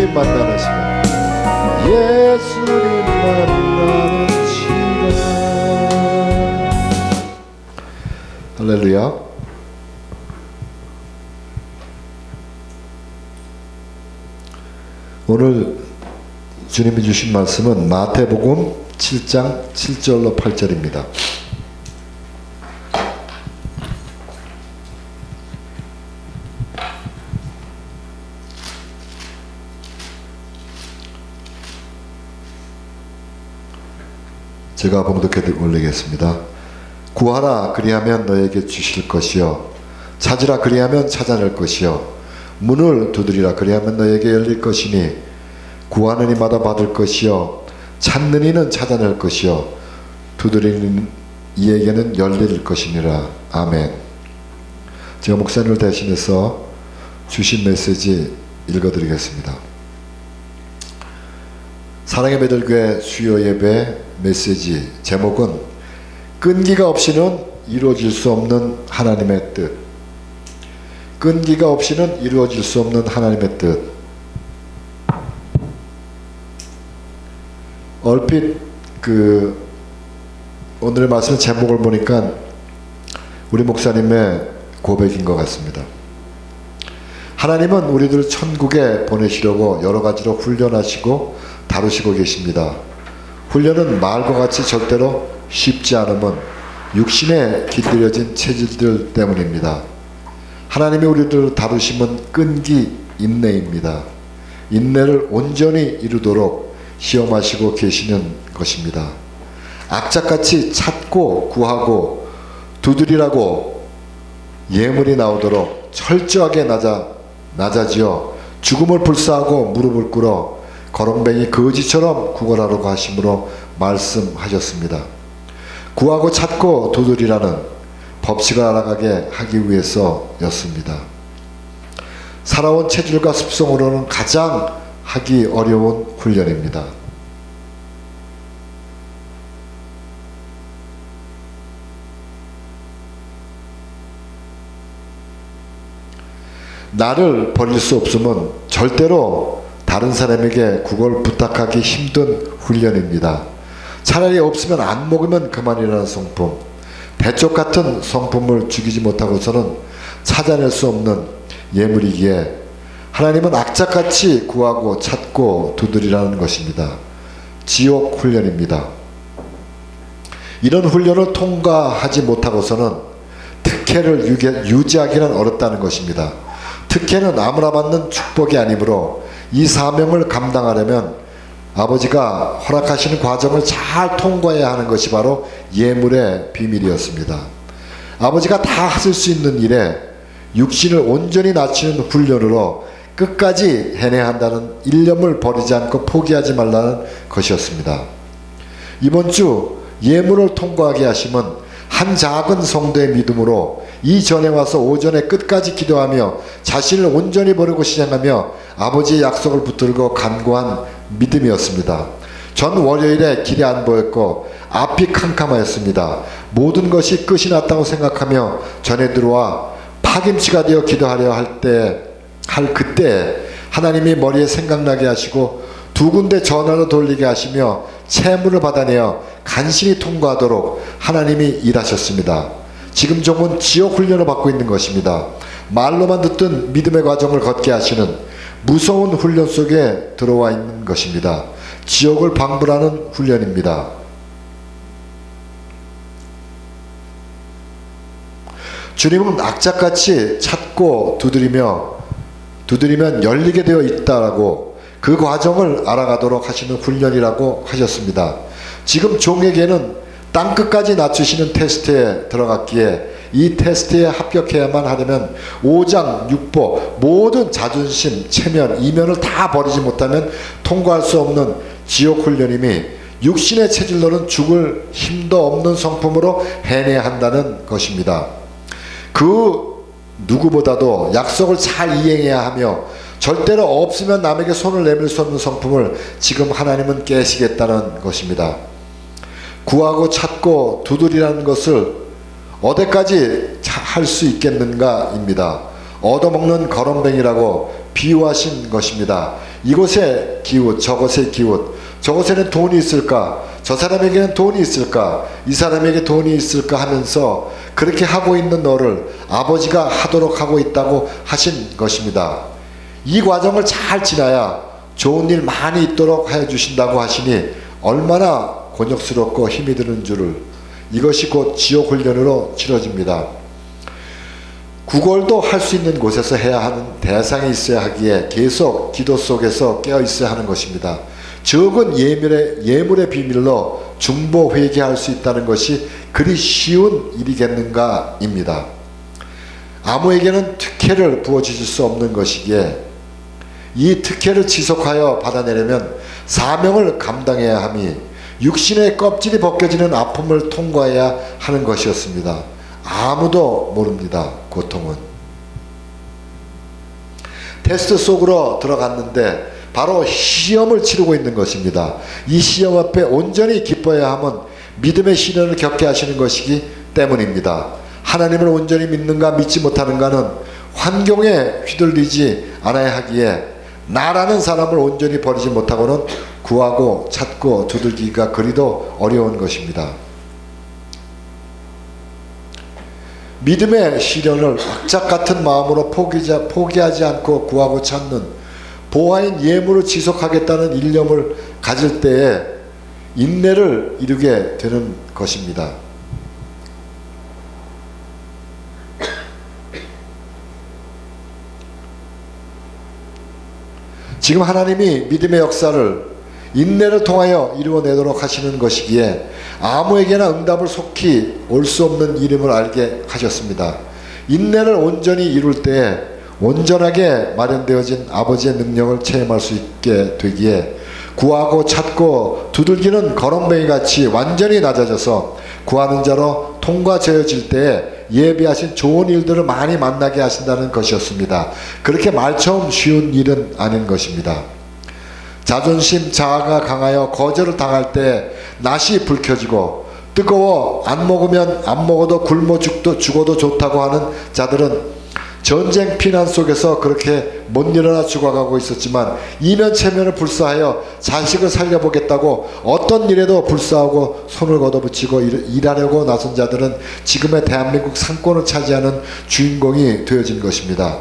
예수님 만나는 시간, 예수님 만나는 시간. 할렐루야. 오늘 주님이 주신 말씀은 마태복음 7장 7절로 8절입니다. 제가 봉독해 올리겠습니다. 구하라 그리하면 너에게 주실 것이요, 찾으라 그리하면 찾아낼 것이요, 문을 두드리라 그리하면 너에게 열릴 것이니, 구하는 이마다 받을 것이요, 찾는 이는 찾아낼 것이요, 두드리는 이에게는 열릴 것이니라. 아멘. 제가 목사님을 대신해서 주신 메시지 읽어드리겠습니다. 사랑의 베들교회 수요 예배 메시지 제목은 끈기가 없이는 이루어질 수 없는 하나님의 뜻. 끈기가 없이는 이루어질 수 없는 하나님의 뜻. 얼핏 오늘의 말씀 제목을 보니까 우리 목사님의 고백인 것 같습니다. 하나님은 우리들 천국에 보내시려고 여러 가지로 훈련하시고 다루시고 계십니다. 훈련은 말과 같이 절대로 쉽지 않음은 육신에 깃들여진 체질들 때문입니다. 하나님이 우리들을 다루심은 끈기, 인내입니다. 인내를 온전히 이루도록 시험하시고 계시는 것입니다. 악착같이 찾고 구하고 두드리라고 예물이 나오도록 철저하게 낮아지어 죽음을 불사하고 무릎을 꿇어 거렁뱅이 거지처럼 구걸하라고 하심으로 말씀하셨습니다. 구하고 찾고 두드리라는 법칙을 알아가게 하기 위해서였습니다. 살아온 체질과 습성으로는 가장 하기 어려운 훈련입니다. 나를 버릴 수 없음은 절대로 다른 사람에게 그걸 부탁하기 힘든 훈련입니다. 차라리 없으면 안 먹으면 그만이라는 성품, 대쪽 같은 성품을 죽이지 못하고서는 찾아낼 수 없는 예물이기에 하나님은 악착같이 구하고 찾고 두드리라는 것입니다. 지옥 훈련입니다. 이런 훈련을 통과하지 못하고서는 특혜를 유지하기는 어렵다는 것입니다. 특혜는 아무나 받는 축복이 아니므로 이 사명을 감당하려면 아버지가 허락하시는 과정을 잘 통과해야 하는 것이 바로 예물의 비밀이었습니다. 아버지가 다 하실 수 있는 일에 육신을 온전히 낮추는 훈련으로 끝까지 해내야 한다는 일념을 버리지 않고 포기하지 말라는 것이었습니다. 이번 주 예물을 통과하게 하심은 한 작은 성도의 믿음으로 이 전에 와서 오전에 끝까지 기도하며 자신을 온전히 버리고 시행하며 아버지의 약속을 붙들고 간구한 믿음이었습니다. 전 월요일에 길이 안 보였고 앞이 캄캄하였습니다. 모든 것이 끝이 났다고 생각하며 전에 들어와 파김치가 되어 기도하려 할 그때 하나님이 머리에 생각나게 하시고 두 군데 전화로 돌리게 하시며 채무를 받아내어 간신히 통과하도록 하나님이 일하셨습니다. 지금 종은 지옥 훈련을 받고 있는 것입니다. 말로만 듣던 믿음의 과정을 걷게 하시는 무서운 훈련 속에 들어와 있는 것입니다. 지옥을 방불하는 훈련입니다. 주님은 악착같이 찾고 두드리면 열리게 되어 있다라고 그 과정을 알아가도록 하시는 훈련이라고 하셨습니다. 지금 종에게는 땅끝까지 낮추시는 테스트에 들어갔기에 이 테스트에 합격해야만 하려면 5장 6보 모든 자존심, 체면, 이면을 다 버리지 못하면 통과할 수 없는 지옥 훈련임이 육신의 체질로는 죽을 힘도 없는 성품으로 해내야 한다는 것입니다. 그 누구보다도 약속을 잘 이행해야 하며 절대로 없으면 남에게 손을 내밀 수 없는 성품을 지금 하나님은 깨시겠다는 것입니다. 구하고 찾고 두드리라는 것을 어디까지 할 수 있겠는가입니다. 얻어먹는 거렁뱅이라고 비유하신 것입니다. 이곳에 기웃, 저곳에 기웃, 저곳에는 돈이 있을까, 저 사람에게는 돈이 있을까, 이 사람에게 돈이 있을까 하면서 그렇게 하고 있는 너를 아버지가 하도록 하고 있다고 하신 것입니다. 이 과정을 잘 지나야 좋은 일 많이 있도록 해 주신다고 하시니 얼마나 곤욕스럽고 힘이 드는 줄을. 이것이 곧 지옥 훈련으로 치러집니다. 구걸도 할 수 있는 곳에서 해야 하는 대상이 있어야 하기에 계속 기도 속에서 깨어 있어야 하는 것입니다. 적은 예물의 비밀로 중보 회개할 수 있다는 것이 그리 쉬운 일이겠는가입니다. 아무에게는 특혜를 부어주실 수 없는 것이기에 이 특혜를 지속하여 받아내려면 사명을 감당해야 함이 육신의 껍질이 벗겨지는 아픔을 통과해야 하는 것이었습니다. 아무도 모릅니다. 고통은. 테스트 속으로 들어갔는데 바로 시험을 치르고 있는 것입니다. 이 시험 앞에 온전히 기뻐해야 함은 믿음의 시련을 겪게 하시는 것이기 때문입니다. 하나님을 온전히 믿는가 믿지 못하는가는 환경에 휘둘리지 않아야 하기에 나라는 사람을 온전히 버리지 못하고는 구하고 찾고 두들기가 그리도 어려운 것입니다. 믿음의 시련을 악착 같은 마음으로 포기하지 않고 구하고 찾는 보화인 예물을 지속하겠다는 일념을 가질 때에 인내를 이루게 되는 것입니다. 지금 하나님이 믿음의 역사를 인내를 통하여 이루어내도록 하시는 것이기에 아무에게나 응답을 속히 올 수 없는 이름을 알게 하셨습니다. 인내를 온전히 이룰 때에 온전하게 마련되어진 아버지의 능력을 체험할 수 있게 되기에 구하고 찾고 두들기는 거렁뱅이같이 완전히 낮아져서 구하는 자로 통과되어질 때에 예비하신 좋은 일들을 많이 만나게 하신다는 것이었습니다. 그렇게 말처럼 쉬운 일은 아닌 것입니다. 자존심, 자아가 강하여 거절을 당할 때 낫이 불켜지고 뜨거워 안 먹어도 굶어 죽어도 좋다고 하는 자들은 전쟁 피난 속에서 그렇게 못 일어나 죽어가고 있었지만 이면체면을 불사하여 자식을 살려보겠다고 어떤 일에도 불사하고 손을 걷어붙이고 일하려고 나선 자들은 지금의 대한민국 상권을 차지하는 주인공이 되어진 것입니다.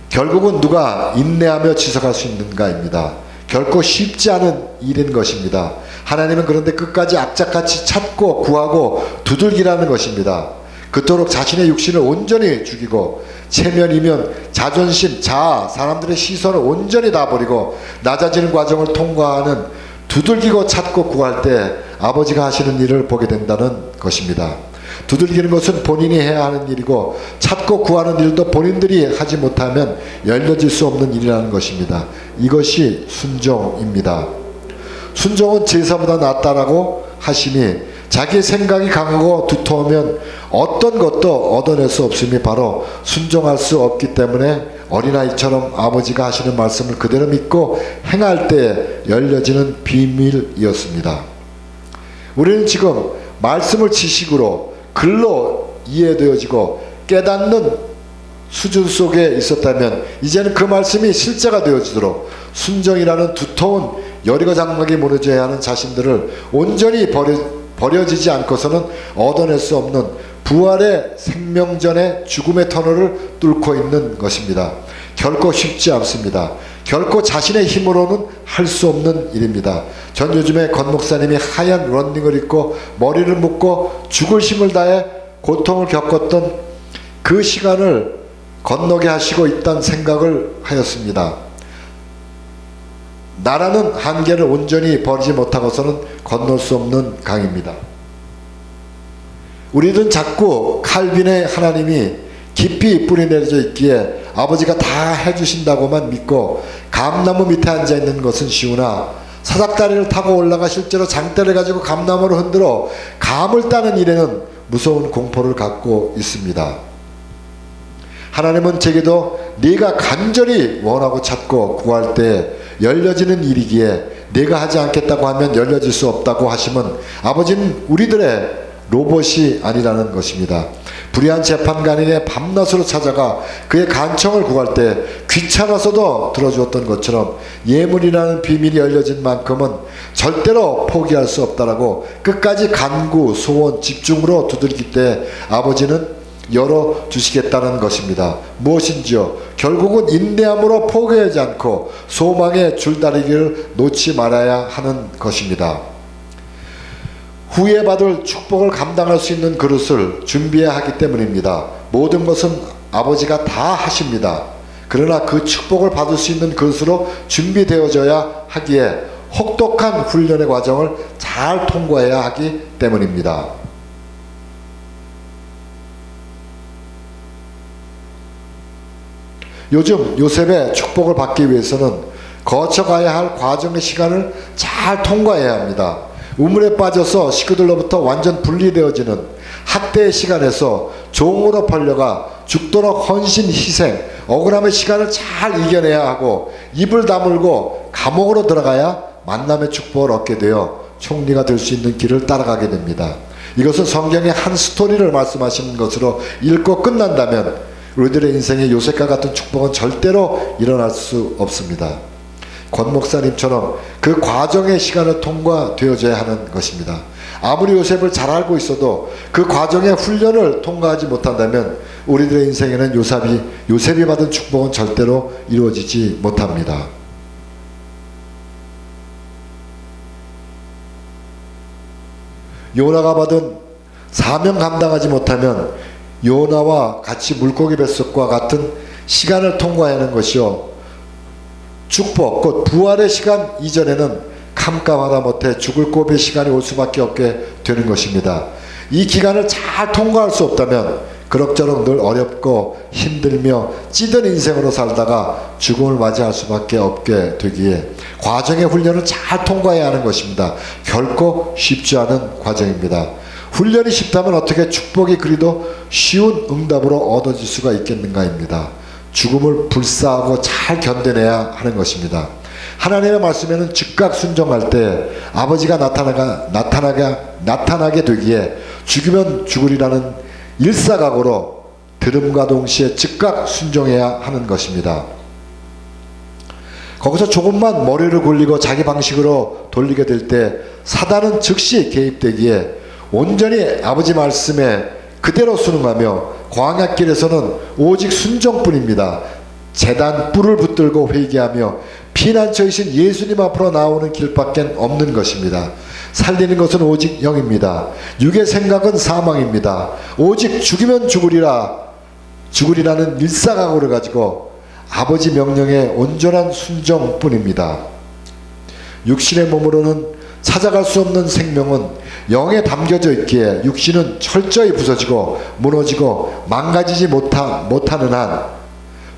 결국은 누가 인내하며 지속할 수 있는가입니다. 결코 쉽지 않은 일인 것입니다. 하나님은 그런데 끝까지 악착같이 찾고 구하고 두들기라는 것입니다. 그토록 자신의 육신을 온전히 죽이고 체면이면 자존심, 자아, 사람들의 시선을 온전히 다 버리고 낮아지는 과정을 통과하는 두들기고 찾고 구할 때 아버지가 하시는 일을 보게 된다는 것입니다. 두들기는 것은 본인이 해야 하는 일이고 찾고 구하는 일도 본인들이 하지 못하면 열려질 수 없는 일이라는 것입니다. 이것이 순종입니다. 순종은 제사보다 낫다라고 하시니 자기 생각이 강하고 두터우면 어떤 것도 얻어낼 수 없음이 바로 순종할 수 없기 때문에 어린아이처럼 아버지가 하시는 말씀을 그대로 믿고 행할 때 열려지는 비밀이었습니다. 우리는 지금 말씀을 지식으로 글로 이해되어지고 깨닫는 수준 속에 있었다면 이제는 그 말씀이 실제가 되어지도록 순종이라는 두터운 여리고 장막이 무너져야 하는 자신들을 온전히 버려지지 않고서는 얻어낼 수 없는 부활의 생명전의 죽음의 터널을 뚫고 있는 것입니다. 결코 쉽지 않습니다. 결코 자신의 힘으로는 할 수 없는 일입니다. 전 요즘에 권 목사님이 하얀 런닝을 입고 머리를 묶고 죽을 힘을 다해 고통을 겪었던 그 시간을 건너게 하시고 있다는 생각을 하였습니다. 나라는 한계를 온전히 버리지 못하고서는 건널 수 없는 강입니다. 우리는 자꾸 칼빈의 하나님이 깊이 뿌리 내려져 있기에 아버지가 다 해주신다고만 믿고 감나무 밑에 앉아있는 것은 쉬우나 사닥다리를 타고 올라가 실제로 장대를 가지고 감나무를 흔들어 감을 따는 일에는 무서운 공포를 갖고 있습니다. 하나님은 제게도 네가 간절히 원하고 찾고 구할 때 열려지는 일이기에 내가 하지 않겠다고 하면 열려질 수 없다고 하시면 아버지는 우리들의 로봇이 아니라는 것입니다. 불의한 재판관에게 밤낮으로 찾아가 그의 간청을 구할 때 귀찮아서도 들어주었던 것처럼 예물이라는 비밀이 열려진 만큼은 절대로 포기할 수 없다라고 끝까지 간구, 소원, 집중으로 두드리기 때 아버지는 열어주시겠다는 것입니다. 무엇인지요? 결국은 인내함으로 포기하지 않고 소망의 줄다리기를 놓지 말아야 하는 것입니다. 후에 받을 축복을 감당할 수 있는 그릇을 준비해야 하기 때문입니다. 모든 것은 아버지가 다 하십니다. 그러나 그 축복을 받을 수 있는 그릇으로 준비되어져야 하기에 혹독한 훈련의 과정을 잘 통과해야 하기 때문입니다. 요즘 요셉의 축복을 받기 위해서는 거쳐가야 할 과정의 시간을 잘 통과해야 합니다. 우물에 빠져서 식구들로부터 완전 분리되어지는 학대의 시간에서 종으로 팔려가 죽도록 헌신, 희생, 억울함의 시간을 잘 이겨내야 하고 입을 다물고 감옥으로 들어가야 만남의 축복을 얻게 되어 총리가 될 수 있는 길을 따라가게 됩니다. 이것은 성경의 한 스토리를 말씀하시는 것으로 읽고 끝난다면 우리들의 인생에 요셉과 같은 축복은 절대로 일어날 수 없습니다. 권 목사님처럼 그 과정의 시간을 통과되어져야 하는 것입니다. 아무리 요셉을 잘 알고 있어도 그 과정의 훈련을 통과하지 못한다면 우리들의 인생에는 요셉이 받은 축복은 절대로 이루어지지 못합니다. 요나가 받은 사명 감당하지 못하면 요나와 같이 물고기 뱃속과 같은 시간을 통과해야 하는 것이요, 축복, 곧 부활의 시간 이전에는 캄캄하다 못해 죽을 고비의 시간이 올 수밖에 없게 되는 것입니다. 이 기간을 잘 통과할 수 없다면 그럭저럭 늘 어렵고 힘들며 찌든 인생으로 살다가 죽음을 맞이할 수밖에 없게 되기에 과정의 훈련을 잘 통과해야 하는 것입니다. 결코 쉽지 않은 과정입니다. 훈련이 쉽다면 어떻게 축복이 그리도 쉬운 응답으로 얻어질 수가 있겠는가입니다. 죽음을 불사하고 잘 견뎌내야 하는 것입니다. 하나님의 말씀에는 즉각 순종할 때 아버지가 나타나게 되기에 죽으면 죽으리라는 일사각오로 들음과 동시에 즉각 순종해야 하는 것입니다. 거기서 조금만 머리를 굴리고 자기 방식으로 돌리게 될 때 사단은 즉시 개입되기에 온전히 아버지 말씀에 그대로 순응하며 광야길에서는 오직 순종뿐입니다. 제단 뿔을 붙들고 회개하며 피난처이신 예수님 앞으로 나오는 길밖에 없는 것입니다. 살리는 것은 오직 영입니다. 육의 생각은 사망입니다. 오직 죽이면 죽으리라는 일사각오를 가지고 아버지 명령에 온전한 순종뿐입니다. 육신의 몸으로는 찾아갈 수 없는 생명은 영에 담겨져 있기에 육신은 철저히 부서지고 무너지고 망가지지 못하는 한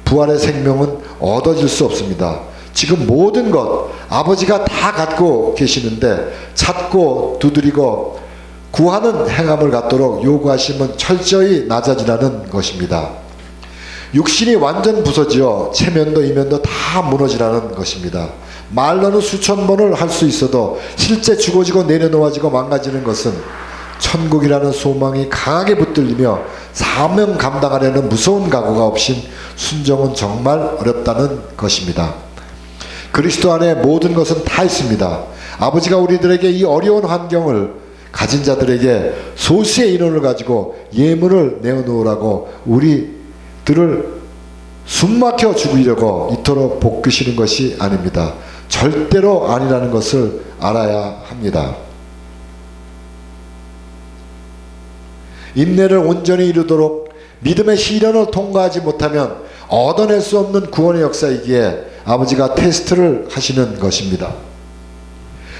부활의 생명은 얻어질 수 없습니다. 지금 모든 것 아버지가 다 갖고 계시는데 찾고 두드리고 구하는 행함을 갖도록 요구하심은 철저히 낮아지라는 것입니다. 육신이 완전 부서지어 체면도 이면도 다 무너지라는 것입니다. 말로는 수천 번을 할 수 있어도 실제 죽어지고 내려놓아지고 망가지는 것은 천국이라는 소망이 강하게 붙들리며 사명 감당하려는 무서운 각오가 없인 순종은 정말 어렵다는 것입니다. 그리스도 안에 모든 것은 다 있습니다. 아버지가 우리들에게 이 어려운 환경을 가진 자들에게 소수의 인원을 가지고 예물을 내어놓으라고 우리들을 숨막혀 죽이려고 이토록 볶으시는 것이 아닙니다. 절대로 아니라는 것을 알아야 합니다. 인내를 온전히 이루도록 믿음의 시련을 통과하지 못하면 얻어낼 수 없는 구원의 역사이기에 아버지가 테스트를 하시는 것입니다.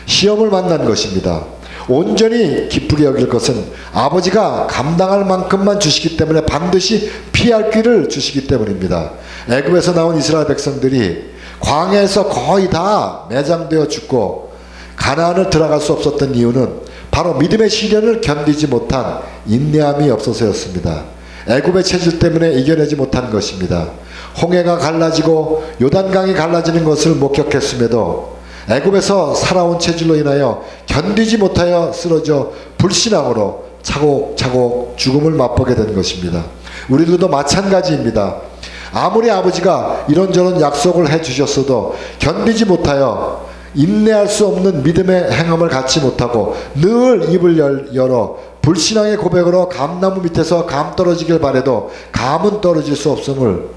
시험을 만난 것입니다. 온전히 기쁘게 여길 것은 아버지가 감당할 만큼만 주시기 때문에 반드시 피할 길을 주시기 때문입니다. 애굽에서 나온 이스라엘 백성들이 광야에서 거의 다 매장되어 죽고 가나안을 들어갈 수 없었던 이유는 바로 믿음의 시련을 견디지 못한 인내함이 없어서였습니다. 애굽의 체질 때문에 이겨내지 못한 것입니다. 홍해가 갈라지고 요단강이 갈라지는 것을 목격했음에도 애굽에서 살아온 체질로 인하여 견디지 못하여 쓰러져 불신앙으로 차곡차곡 죽음을 맛보게 된 것입니다. 우리들도 마찬가지입니다. 아무리 아버지가 이런저런 약속을 해주셨어도 견디지 못하여 인내할 수 없는 믿음의 행함을 갖지 못하고 늘 입을 열어 불신앙의 고백으로 감나무 밑에서 감 떨어지길 바래도 감은 떨어질 수 없음은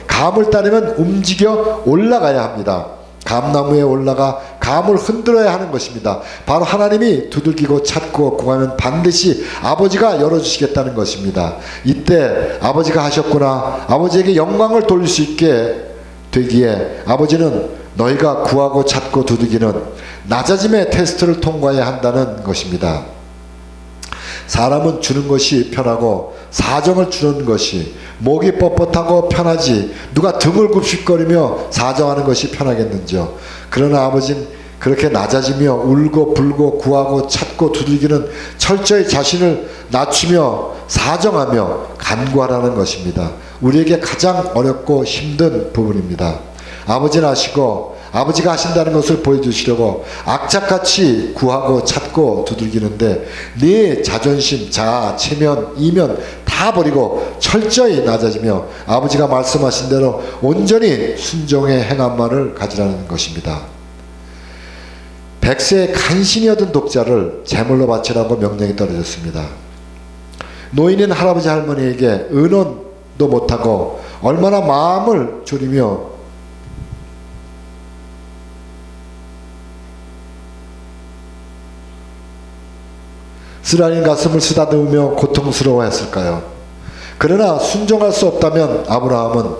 감을 따르면 움직여 올라가야 합니다. 감나무에 올라가 감을 흔들어야 하는 것입니다. 바로 하나님이 두들기고 찾고 구하면 반드시 아버지가 열어주시겠다는 것입니다. 이때 아버지가 하셨구나, 아버지에게 영광을 돌릴 수 있게 되기에 아버지는 너희가 구하고 찾고 두들기는 낮아짐의 테스트를 통과해야 한다는 것입니다. 사람은 주는 것이 편하고 사정을 주는 것이, 목이 뻣뻣하고 편하지 누가 등을 굽식거리며 사정하는 것이 편하겠는지요. 그러나 아버지는 그렇게 낮아지며 울고 불고 구하고 찾고 두들기는 철저히 자신을 낮추며 사정하며 간구하라는 것입니다. 우리에게 가장 어렵고 힘든 부분입니다. 아버지는 아시고 아버지가 하신다는 것을 보여주시려고 악착같이 구하고 찾고 두들기는데 네 자존심, 자아, 체면, 이면 다 버리고 철저히 낮아지며 아버지가 말씀하신 대로 온전히 순종의 행함만을 가지라는 것입니다. 100세에 간신히 얻은 독자를 제물로 바치라고 명령이 떨어졌습니다. 노인인 할아버지 할머니에게 의논도 못하고 얼마나 마음을 졸이며 쓰라린 가슴을 쓰다듬으며 고통스러워했을까요? 그러나 순종할 수 없다면 아브라함은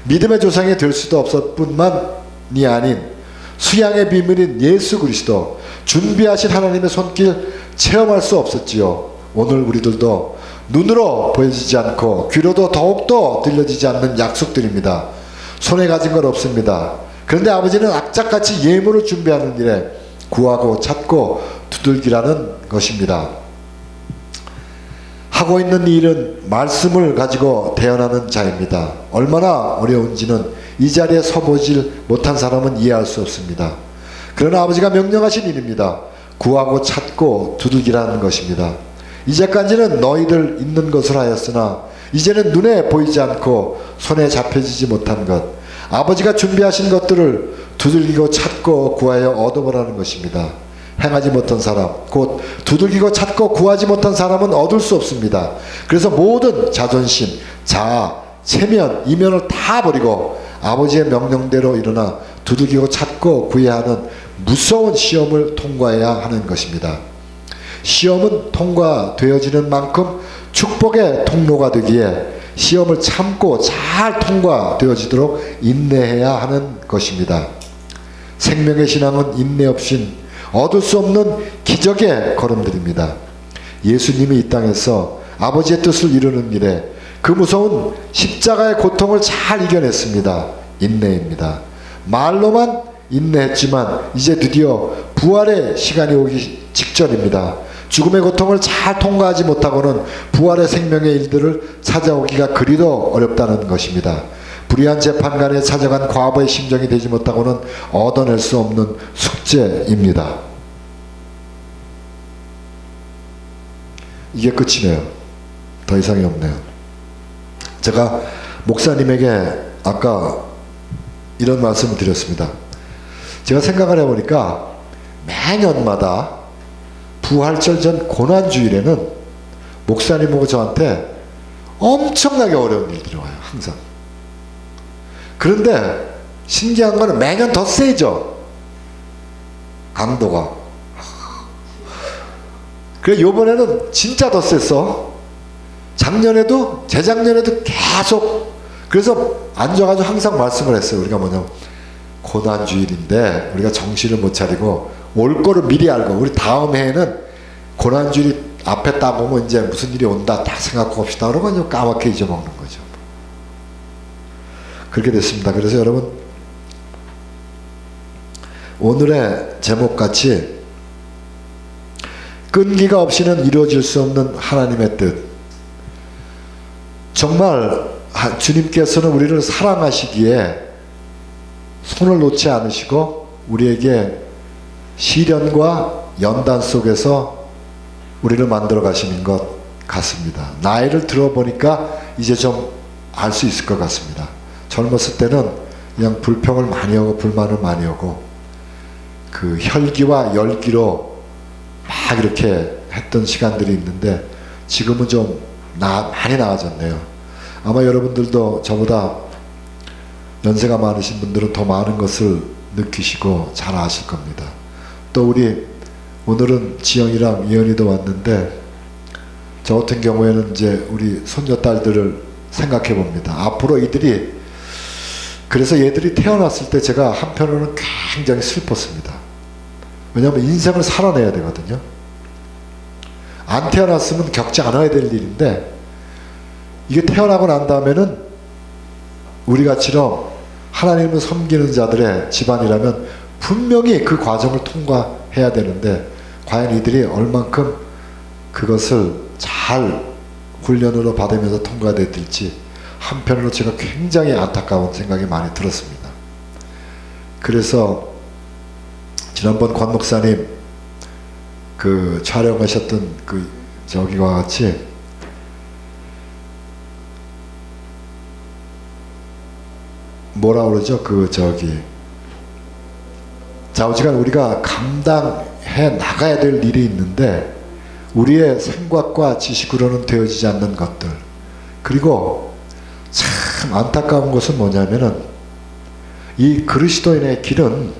믿음의 조상이 될 수도 없을 뿐만이 아닌 수양의 비밀인 예수 그리스도, 준비하신 하나님의 손길 체험할 수 없었지요. 오늘 우리들도 눈으로 보여지지 않고 귀로도 더욱더 들려지지 않는 약속들입니다. 손에 가진 건 없습니다. 그런데 아버지는 악착같이 예물을 준비하는 일에 구하고 찾고 두들기라는 것입니다. 하고 있는 일은 말씀을 가지고 대언하는 자입니다. 얼마나 어려운지는 이 자리에 서보질 못한 사람은 이해할 수 없습니다. 그러나 아버지가 명령하신 일입니다. 구하고 찾고 두들기라는 것입니다. 이제까지는 너희들 있는 것을 하였으나 이제는 눈에 보이지 않고 손에 잡혀지지 못한 것, 아버지가 준비하신 것들을 두들기고 찾고 구하여 얻어보라는 것입니다. 행하지 못한 사람, 곧 두들기고 찾고 구하지 못한 사람은 얻을 수 없습니다. 그래서 모든 자존심, 자아, 체면, 이면을 다 버리고 아버지의 명령대로 일어나 두들기고 찾고 구해야 하는 무서운 시험을 통과해야 하는 것입니다. 시험은 통과되어지는 만큼 축복의 통로가 되기에 시험을 참고 잘 통과되어지도록 인내해야 하는 것입니다. 생명의 신앙은 인내 없인 얻을 수 없는 기적의 걸음들입니다. 예수님이 이 땅에서 아버지의 뜻을 이루는 일에 그 무서운 십자가의 고통을 잘 이겨냈습니다. 인내입니다. 말로만 인내했지만 이제 드디어 부활의 시간이 오기 직전입니다. 죽음의 고통을 잘 통과하지 못하고는 부활의 생명의 일들을 찾아오기가 그리도 어렵다는 것입니다. 불의한 재판관에 찾아간 과부의 심정이 되지 못하고는 얻어낼 수 없는 숙제입니다. 이게 끝이네요. 더 이상이 없네요. 제가 목사님에게 아까 이런 말씀을 드렸습니다. 제가 생각을 해보니까 매년마다 부활절 전 고난주일에는 목사님하고 저한테 엄청나게 어려운 일들이 와요. 항상. 그런데 신기한 거는 매년 더 세죠. 강도가. 그래 요번에는 진짜 더 셌어. 작년에도 재작년에도 계속. 그래서 앉아가지고 항상 말씀을 했어요. 우리가 뭐냐면 고난주일인데 우리가 정신을 못 차리고 올 거를 미리 알고 우리 다음 해에는 고난주일이 앞에 딱 오면 이제 무슨 일이 온다 딱 생각하고 봅시다. 그러면 이제 까맣게 잊어먹는 거죠. 그렇게 됐습니다. 그래서 여러분 오늘의 제목같이 끈기가 없이는 이루어질 수 없는 하나님의 뜻, 정말 주님께서는 우리를 사랑하시기에 손을 놓지 않으시고 우리에게 시련과 연단 속에서 우리를 만들어 가시는 것 같습니다. 나이를 들어보니까 이제 좀 알 수 있을 것 같습니다. 젊었을 때는 그냥 불평을 많이 하고 불만을 많이 하고 그 혈기와 열기로 막 이렇게 했던 시간들이 있는데 지금은 좀 많이 나아졌네요. 아마 여러분들도 저보다 연세가 많으신 분들은 더 많은 것을 느끼시고 잘 아실 겁니다. 또 우리 오늘은 지영이랑 이현이도 왔는데 저 같은 경우에는 이제 우리 손녀딸들을 생각해 봅니다. 앞으로 이들이 그래서 얘들이 태어났을 때 제가 한편으로는 굉장히 슬펐습니다. 왜냐하면 인생을 살아내야 되거든요. 안 태어났으면 겪지 않아야 될 일인데 이게 태어나고 난 다음에는 우리같이럼 하나님을 섬기는 자들의 집안이라면 분명히 그 과정을 통과해야 되는데 과연 이들이 얼만큼 그것을 잘 훈련으로 받으면서 통과될지 한편으로 제가 굉장히 안타까운 생각이 많이 들었습니다. 그래서 지난번 권 목사님 그 촬영하셨던 그 저기와 같이 뭐라 그러죠? 그 저기 좌우지간 우리가 감당해 나가야 될 일이 있는데 우리의 생각과 지식으로는 되어지지 않는 것들, 그리고 참 안타까운 것은 뭐냐면은 이 그리스도인의 길은